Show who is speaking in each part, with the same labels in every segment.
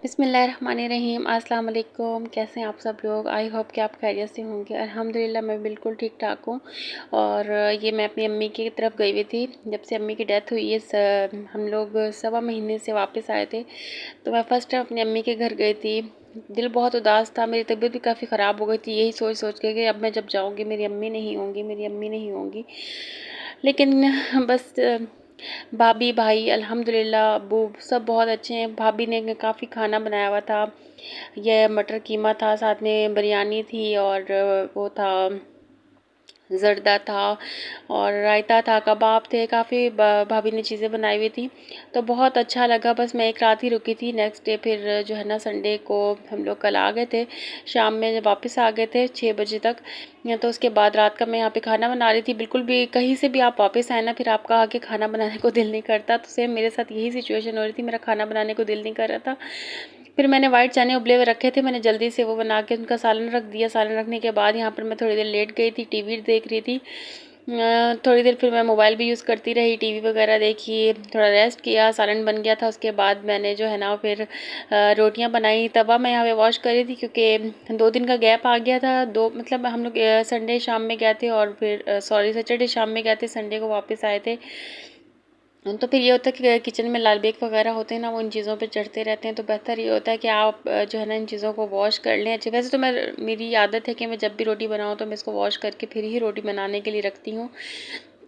Speaker 1: बिस्मिल्लाहिर्रहमानिर्रहीम। अस्सलाम वालेकुम। कैसे हैं आप सब लोग? आई होप कि आप खैरियत से होंगे। अल्हम्दुलिल्लाह मैं बिल्कुल ठीक ठाक हूँ। और ये मैं अपनी अम्मी की तरफ गई हुई थी। जब से अम्मी की डेथ हुई है हम लोग 1.25 महीने से वापस आए थे। तो मैं फ़र्स्ट टाइम अपनी अम्मी के घर गई थी। दिल बहुत उदास था, मेरी तबीयत भी काफ़ी ख़राब हो गई थी यही सोच सोच के कि अब मैं जब जाऊँगी मेरी अम्मी नहीं होंगी, मेरी अम्मी नहीं होंगी। लेकिन बस भाभी भाई अल्हम्दुलिल्लाह अब्बू सब बहुत अच्छे हैं। भाभी ने काफ़ी खाना बनाया हुआ था। यह मटर कीमा था, साथ में बिरयानी थी और वो था ज़र्दा था और रायता था, कबाब थे, काफ़ी भाभी ने चीज़ें बनाई हुई थी। तो बहुत अच्छा लगा। बस मैं एक रात ही रुकी थी। नेक्स्ट डे फिर जो है ना संडे को हम लोग कल आ गए थे। शाम में जब वापस आ गए थे 6 बजे तक। तो उसके बाद रात का मैं यहाँ पे खाना बना रही थी। बिल्कुल भी कहीं से भी आप वापस आए ना फिर आपका आके खाना बनाने को दिल नहीं करता। तो सेम मेरे साथ यही सिचुएशन हो रही थी, मेरा खाना बनाने को दिल नहीं कर रहा था। फिर मैंने वाइट चने उबले हुए रखे थे, मैंने जल्दी से वो बना के उनका सालन रख दिया। सालन रखने के बाद यहाँ पर मैं थोड़ी देर लेट गई थी, टीवी देख रही थी। थोड़ी देर फिर मैं मोबाइल भी यूज़ करती रही, टीवी वगैरह देखी, थोड़ा रेस्ट किया, सालन बन गया था। उसके बाद मैंने जो है ना फिर रोटियां बनाई। तवा मैं यहाँ पे वॉश कर रही थी क्योंकि 2 दिन का गैप आ गया था। दो मतलब हम लोग संडे शाम में गए थे और फिर सॉरी सैटरडे शाम में गए थे, संडे को वापस आए थे। तो फिर ये होता है कि किचन में लाल बेग वगैरह होते हैं ना, वो इन चीज़ों पे चढ़ते रहते हैं। तो बेहतर ये होता है कि आप जो है ना इन चीज़ों को वॉश कर लें अच्छे। वैसे तो मेरी आदत है कि मैं जब भी रोटी बनाऊँ तो मैं इसको वॉश करके फिर ही रोटी बनाने के लिए रखती हूँ।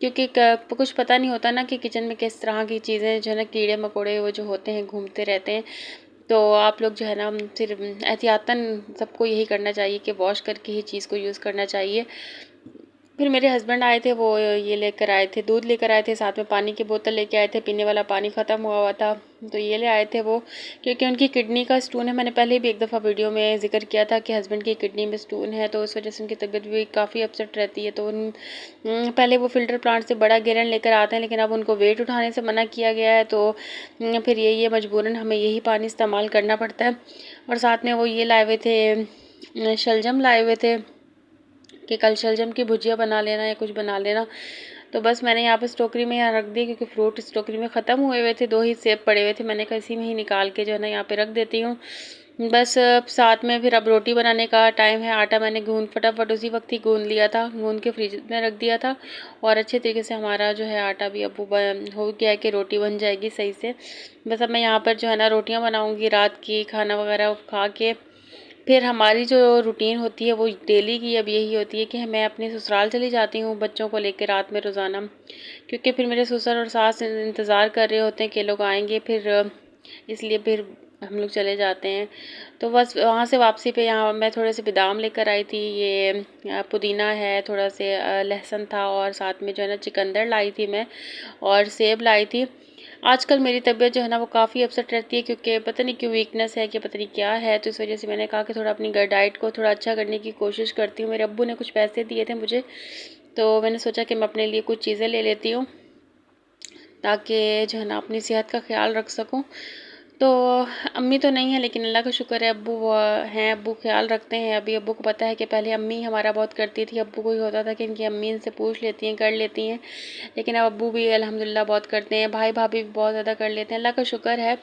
Speaker 1: क्योंकि कुछ पता नहीं होता ना कि किचन में किस तरह की चीज़ें जो है ना कीड़े मकोड़े वो जो होते हैं घूमते रहते हैं। तो आप लोग जो है ना फिर एहतियातन सबको यही करना चाहिए कि वॉश करके ही चीज़ को यूज़ करना चाहिए। फिर मेरे हस्बैंड आए थे, वो ये लेकर आए थे, दूध लेकर आए थे, साथ में पानी की बोतल लेके आए थे। पीने वाला पानी ख़त्म हुआ हुआ था तो ये ले आए थे वो, क्योंकि उनकी किडनी का स्टोन है। मैंने पहले भी एक दफ़ा वीडियो में जिक्र किया था कि हस्बैंड की किडनी में स्टोन है, तो उस वजह से उनकी तबीयत भी काफ़ी अपसेट रहती है। तो पहले वो फ़िल्टर प्लांट से बड़ा गैलन लेकर आते हैं, लेकिन अब उनको वेट उठाने से मना किया गया है। तो फिर ये मजबूरन हमें यही पानी इस्तेमाल करना पड़ता है। और साथ में वो ये लाए हुए थे, शलजम लाए हुए थे कि कल शलजम की भुजिया बना लेना या कुछ बना लेना। तो बस मैंने यहाँ पे इस टोकरी में यहाँ रख दी, क्योंकि फ्रूट इस टोकरी में ख़त्म हुए हुए थे, 2 ही सेब पड़े हुए थे। मैंने कहा इसी में ही निकाल के जो है ना यहाँ पे रख देती हूँ। बस साथ में फिर अब रोटी बनाने का टाइम है। आटा मैंने फटाफट उसी वक्त ही गूंद लिया था, गूंद के फ्रिज में रख दिया था। और अच्छे तरीके से हमारा जो है आटा भी अब हो गया है कि रोटी बन जाएगी सही से। बस अब मैं यहाँ पर जो है ना रोटियाँ बनाऊँगी रात की, खाना वगैरह खा के। फिर हमारी जो रूटीन होती है वो डेली की अब यही होती है कि मैं अपने ससुराल चली जाती हूँ बच्चों को लेकर रात में रोज़ाना, क्योंकि फिर मेरे ससुर और सास इंतज़ार कर रहे होते हैं कि लोग आएंगे। फिर इसलिए फिर हम लोग चले जाते हैं। तो बस वहाँ से वापसी पे यहाँ मैं थोड़े से बादाम लेकर आई थी, ये पुदीना है, थोड़ा से लहसुन था, और साथ में जो है ना चुकंदर लाई थी मैं, और सेब लाई थी। आजकल मेरी तबीयत जो है ना वो काफ़ी अपसेट रहती है, क्योंकि पता नहीं क्यों वीकनेस है कि पता नहीं क्या है। तो इस वजह से मैंने कहा कि थोड़ा अपनी डाइट को थोड़ा अच्छा करने की कोशिश करती हूँ। मेरे अब्बू ने कुछ पैसे दिए थे मुझे, तो मैंने सोचा कि मैं अपने लिए कुछ चीज़ें ले लेती हूँ ताकि जो है ना अपनी सेहत का ख्याल रख सकूँ। तो अम्मी तो नहीं है, लेकिन अल्लाह का शुक्र है अब्बू हैं, अब्बू ख्याल रखते हैं। अभी अब्बू को पता है कि पहले अम्मी हमारा बहुत करती थी, अब्बू को ही होता था कि इनकी अम्मी इनसे पूछ लेती हैं, कर लेती हैं। लेकिन अब अब्बू भी अल्हम्दुलिल्लाह बहुत करते हैं, भाई भाभी भी बहुत ज़्यादा कर लेते हैं, अल्लाह का शुक्र है।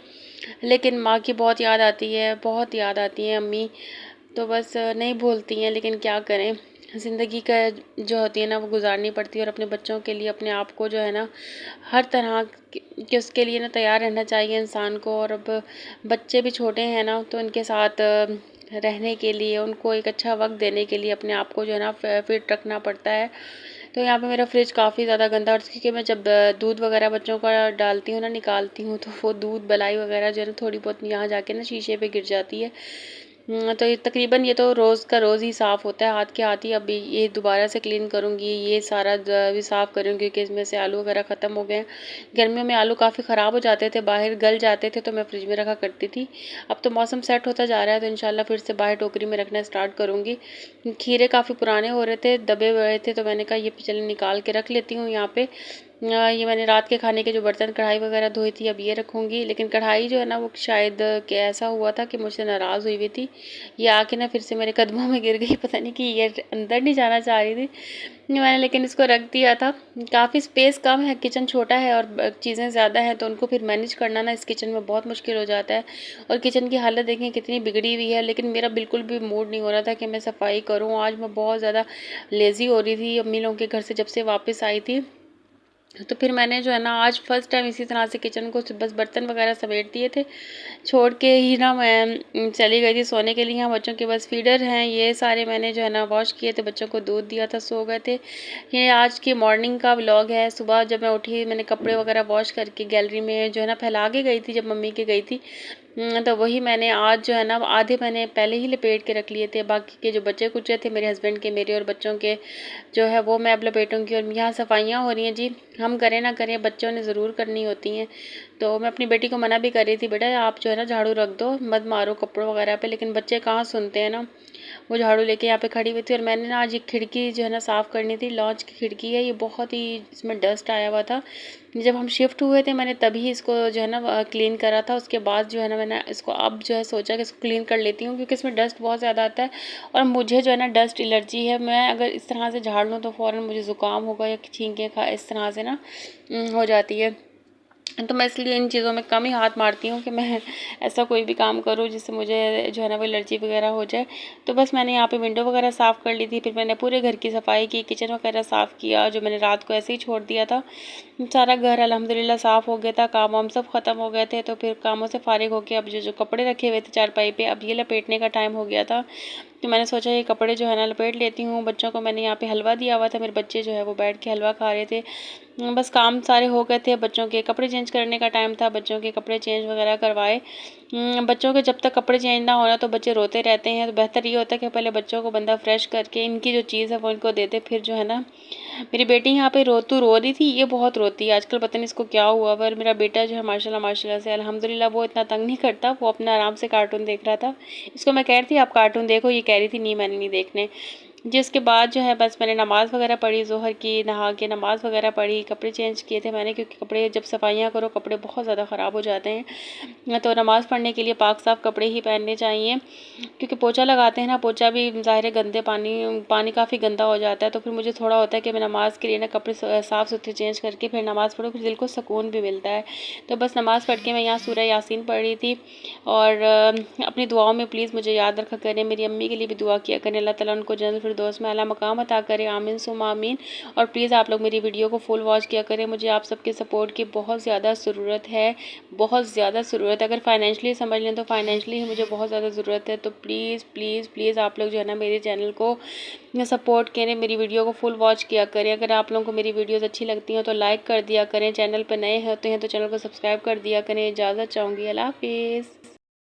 Speaker 1: लेकिन माँ की बहुत याद आती है, बहुत याद आती है अम्मी। तो बस नहीं भूलती हैं, लेकिन क्या करें, ज़िंदगी का जो होती है ना वो गुजारनी पड़ती है। और अपने बच्चों के लिए अपने आप को जो है ना हर तरह के उसके लिए ना तैयार रहना चाहिए इंसान को। और अब बच्चे भी छोटे हैं ना, तो उनके साथ रहने के लिए, उनको एक अच्छा वक्त देने के लिए अपने आप को जो है ना फिट रखना पड़ता है। तो यहाँ पे मेरा फ्रिज काफ़ी ज़्यादा गंदा, और क्योंकि मैं जब दूध वगैरह बच्चों का डालती हूँ ना, निकालती हूँ, तो वो दूध बलाई वगैरह जो है ना थोड़ी बहुत यहाँ जाके ना शीशे पे गिर जाती है। तो ये तकरीबन ये तो रोज़ का रोज़ ही साफ़ होता है, हाथ के हाथ ही। अभी ये दोबारा से क्लीन करूँगी, ये सारा भी साफ़ करूँगी, क्योंकि इसमें से आलू वगैरह ख़त्म हो गए हैं। गर्मियों में आलू काफ़ी ख़राब हो जाते थे, बाहर गल जाते थे, तो मैं फ्रिज में रखा करती थी। अब तो मौसम सेट होता जा रहा है, तो इंशाल्लाह फिर से बाहर टोकरी में रखना स्टार्ट करूँगी। खीरे काफ़ी पुराने हो रहे थे, दबे हुए थे, तो मैंने कहा ये चलो निकाल के रख लेती हूँ यहाँ पे। ये मैंने रात के खाने के जो बर्तन कढ़ाई वगैरह धोई थी अब ये रखूँगी। लेकिन कढ़ाई जो है ना वो शायद कि ऐसा हुआ था कि मुझसे नाराज़ हुई हुई थी। ये आके ना फिर से मेरे कदमों में गिर गई, पता नहीं कि ये अंदर नहीं जाना चाह रही थी। मैंने लेकिन इसको रख दिया था। काफ़ी स्पेस कम है, किचन छोटा है और चीज़ें ज़्यादा हैं, तो उनको फिर मैनेज करना ना इस किचन में बहुत मुश्किल हो जाता है। और किचन की हालत देखें कितनी बिगड़ी हुई है, लेकिन मेरा बिल्कुल भी मूड नहीं हो रहा था कि मैं सफाई करूँ। आज मैं बहुत ज़्यादा लेज़ी हो रही थी अम्मी लोगों के घर से जब से वापस आई थी। तो फिर मैंने जो है ना आज फर्स्ट टाइम इसी तरह से किचन को बस बर्तन वगैरह समेट दिए थे, छोड़ के ही ना मैं चली गई थी सोने के लिए। यहाँ बच्चों के बस फीडर हैं, ये सारे मैंने जो है ना वॉश किए थे, बच्चों को दूध दिया था, सो गए थे। ये आज की मॉर्निंग का व्लॉग है। सुबह जब मैं उठी मैंने कपड़े वगैरह वॉश करके गैलरी में जो है ना फैला के गई थी जब मम्मी के गई थी। तो वही मैंने आज जो है ना आधे मैंने पहले ही लपेट के रख लिए थे, बाकी के जो बचे कुचे थे मेरे हस्बैंड के, मेरे और बच्चों के जो है वो मैं अब लपेटूंगी। और यहाँ सफाइयाँ हो रही हैं जी, हम करें ना करें बच्चों ने ज़रूर करनी होती हैं। तो मैं अपनी बेटी को मना भी कर रही थी, बेटा आप जो है ना झाड़ू रख दो, मत मारो कपड़ों वगैरह पे, लेकिन बच्चे कहाँ सुनते हैं ना। वो झाड़ू लेके यहाँ पे खड़ी हुई थी और मैंने ना आज एक खिड़की जो है ना साफ़ करनी थी। लॉन्च की खिड़की है, ये बहुत ही इसमें डस्ट आया हुआ था। जब हम शिफ्ट हुए थे मैंने तभी इसको जो है ना क्लीन करा था। उसके बाद जो है ना मैंने इसको अब जो है सोचा कि इसको क्लीन कर लेती हूँ, क्योंकि इसमें डस्ट बहुत ज़्यादा आता है और मुझे जो है ना डस्ट एलर्जी है। मैं अगर इस तरह से झाड़ लूँ तो फ़ौरन मुझे ज़ुकाम होगा या छींकें खा इस तरह से ना हो जाती है। तो मैं इसलिए इन चीज़ों में कम ही हाथ मारती हूँ कि मैं ऐसा कोई भी काम करूँ जिससे मुझे जो है ना वो एलर्जी वगैरह हो जाए। तो बस मैंने यहाँ पे विंडो वगैरह साफ़ कर ली थी, फिर मैंने पूरे घर की सफाई की, किचन वगैरह साफ़ किया जो मैंने रात को ऐसे ही छोड़ दिया था। सारा घर अल्हम्दुलिल्लाह साफ़ हो गया था, काम वाम सब ख़त्म हो गए थे। तो फिर कामों से फ़ारिग होके अब जो जो कपड़े रखे हुए थे चारपाई पे, अब ये लपेटने का टाइम हो गया था। तो मैंने सोचा ये कपड़े जो है ना लपेट लेती हूँ। बच्चों को मैंने यहाँ पे हलवा दिया हुआ था, मेरे बच्चे जो है वो बैठ के हलवा खा रहे थे। बस काम सारे हो गए थे, बच्चों के कपड़े चेंज करने का टाइम था, बच्चों के कपड़े चेंज वगैरह करवाए। बच्चों के जब तक कपड़े चेंज ना होना तो बच्चे रोते रहते हैं, तो बेहतर ये होता है कि पहले बच्चों को बंदा फ्रेश करके इनकी जो चीज़ है वो इनको दे दे, फिर जो है ना। मेरी बेटी यहाँ पे रो रही थी, ये बहुत रोती है आजकल, पता नहीं इसको क्या हुआ। पर मेरा बेटा जो है माशाल्लाह माशाल्लाह से अल्हम्दुलिल्लाह वो इतना तंग नहीं करता, वो अपना आराम से कार्टून देख रहा था। इसको मैं कह रही थी आप कार्टून देखो, ये कह रही थी नहीं मैंने नहीं देखने। जिसके बाद जो है बस मैंने नमाज़ वगैरह पढ़ी ज़ोहर की, नहा के नमाज़ वगैरह पढ़ी, कपड़े चेंज किए थे मैंने, क्योंकि कपड़े जब सफाइयाँ करो कपड़े बहुत ज़्यादा ख़राब हो जाते हैं। तो नमाज़ पढ़ने के लिए पाक साफ़ कपड़े ही पहनने चाहिए, क्योंकि पोछा लगाते हैं ना, पोछा भी ज़ाहिर है गंदे पानी काफ़ी गंदा हो जाता है। तो फिर मुझे थोड़ा होता है कि मैं नमाज़ के लिए ना कपड़े साफ़ सुथरे चेंज करके फिर नमाज़ पढ़ूँ, फिर दिल को सुकून भी मिलता है। तो बस नमाज़ पढ़ के मैं यहाँ सूरह यासीन पढ़ रही थी। और अपनी दुआओं में प्लीज़ मुझे याद रखा करें, मेरी अम्मी के लिए भी दुआ किया करें, अल्लाह ताला उनको जन्नत फिरदौस में आला मकाम अता करे, आमीन सुम्मा आमीन। और प्लीज़ आप लोग मेरी वीडियो को फुल वॉच किया करें, मुझे आप सबके सपोर्ट की बहुत ज़्यादा ज़रूरत है, बहुत ज़्यादा ज़रूरत है। अगर फाइनेंशियली समझ लें तो फाइनेंशियली ही मुझे बहुत ज़्यादा ज़रूरत है। तो प्लीज़ प्लीज़ प्लीज़ आप लोग जो है ना मेरे चैनल को सपोर्ट करें, मेरी वीडियो को फुल वॉच किया करें। अगर आप लोगों को मेरी वीडियोज़ अच्छी लगती हैं तो लाइक कर दिया करें, चैनल पर नए होते हैं तो चैनल को सब्सक्राइब कर दिया करें। इजाज़त चाहूँगी, अल्लाह हाफिज़।